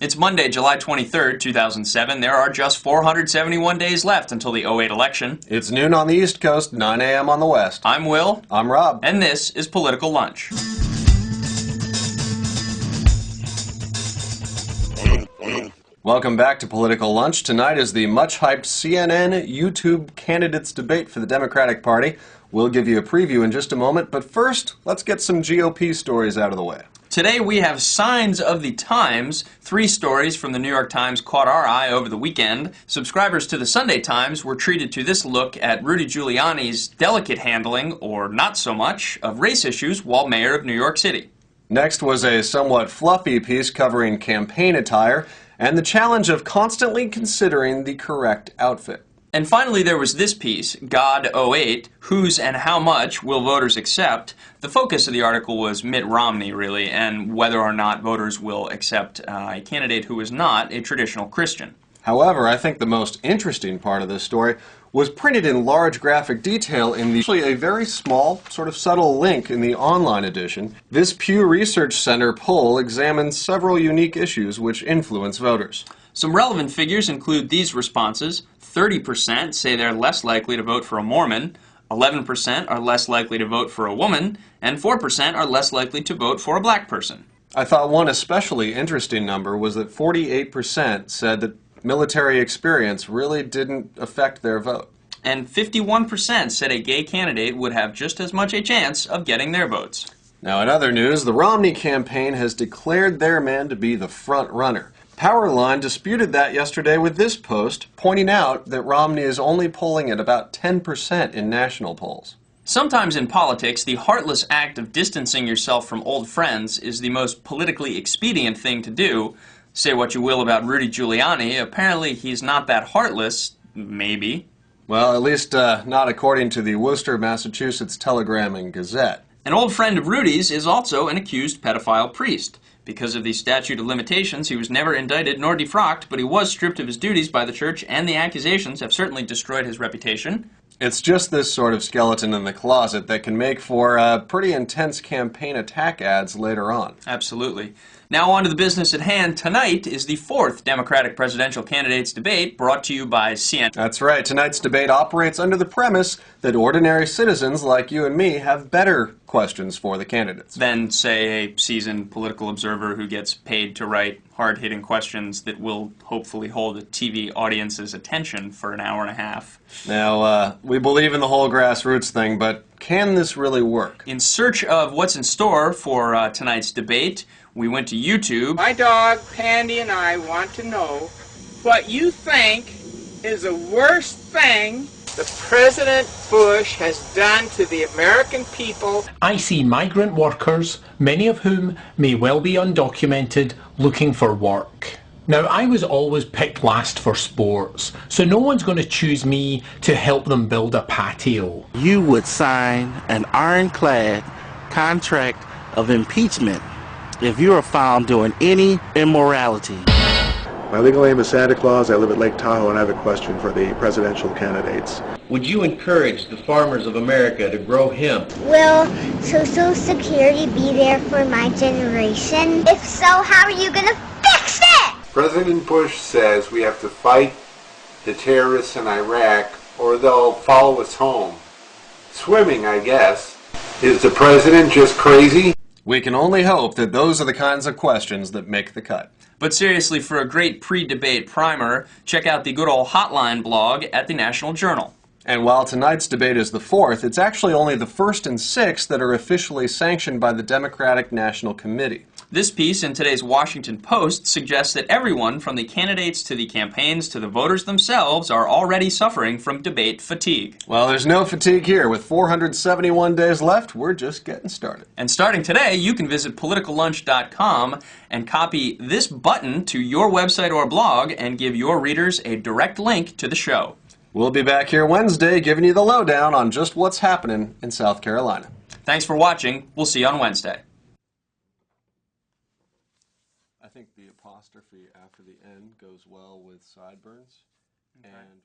It's Monday, July 23rd, 2007. There are just 471 days left until the '08 election. It's noon on the East Coast, 9 a.m. on the West. I'm Will. I'm Rob. And this is Political Lunch. Welcome back to Political Lunch. Tonight is the much-hyped CNN YouTube candidates debate for the Democratic Party. We'll give you a preview in just a moment, but first, let's get some GOP stories out of the way. Today we have Signs of the Times. 3 stories from the New York Times caught our eye over the weekend. Subscribers to the Sunday Times were treated to this look at Rudy Giuliani's delicate handling, or not so much, of race issues while mayor of New York City. Next was a somewhat fluffy piece covering campaign attire and the challenge of constantly considering the correct outfit. And finally, there was this piece, God '08, Whose and How Much Will Voters Accept? The focus of the article was Mitt Romney, really, and whether or not voters will accept a candidate who is not a traditional Christian. However, I think the most interesting part of this story was printed in large graphic detail in actually a very small, sort of subtle link in the online edition. This Pew Research Center poll examines several unique issues which influence voters. Some relevant figures include these responses. 30% say they're less likely to vote for a Mormon, 11% are less likely to vote for a woman, and 4% are less likely to vote for a black person. I thought one especially interesting number was that 48% said that military experience really didn't affect their vote. And 51% said a gay candidate would have just as much a chance of getting their votes. Now, in other news, the Romney campaign has declared their man to be the front runner. Powerline disputed that yesterday with this post, pointing out that Romney is only polling at about 10% in national polls. Sometimes in politics, the heartless act of distancing yourself from old friends is the most politically expedient thing to do. Say what you will about Rudy Giuliani, apparently he's not that heartless, maybe. Well, at least not according to the Worcester, Massachusetts Telegram and Gazette. An old friend of Rudy's is also an accused pedophile priest. Because of the statute of limitations, he was never indicted nor defrocked, but he was stripped of his duties by the church, and the accusations have certainly destroyed his reputation. It's just this sort of skeleton in the closet that can make for pretty intense campaign attack ads later on. Absolutely. Now on to the business at hand. Tonight is the 4th Democratic presidential candidates debate, brought to you by CNN. That's right. Tonight's debate operates under the premise that ordinary citizens like you and me have better questions for the candidates than, say, a seasoned political observer who gets paid to write hard-hitting questions that will hopefully hold a TV audience's attention for an hour and a half. Now, we believe in the whole grassroots thing, but can this really work? In search of what's in store for tonight's debate, we went to YouTube. My dog, Pandy, and I want to know what you think is the worst thing the President Bush has done to the American people. I see migrant workers, many of whom may well be undocumented, looking for work. Now, I was always picked last for sports, so no one's going to choose me to help them build a patio. You would sign an ironclad contract of impeachment if you are found doing any immorality. My legal name is Santa Claus. I live at Lake Tahoe, and I have a question for the presidential candidates. Would you encourage the farmers of America to grow hemp? Will Social Security be there for my generation? If so, how are you going to fix it? President Bush says we have to fight the terrorists in Iraq or they'll follow us home. Swimming, I guess. Is the president just crazy? We can only hope that those are the kinds of questions that make the cut. But seriously, for a great pre-debate primer, check out the good old Hotline blog at the National Journal. And while tonight's debate is the 4th, it's actually only the 1st and 6th that are officially sanctioned by the Democratic National Committee. This piece in today's Washington Post suggests that everyone from the candidates to the campaigns to the voters themselves are already suffering from debate fatigue. Well, there's no fatigue here. With 471 days left, we're just getting started. And starting today, you can visit politicallunch.com and copy this button to your website or blog and give your readers a direct link to the show. We'll be back here Wednesday giving you the lowdown on just what's happening in South Carolina. Thanks for watching. We'll see you on Wednesday. I think the apostrophe after the N goes well with sideburns. Okay. And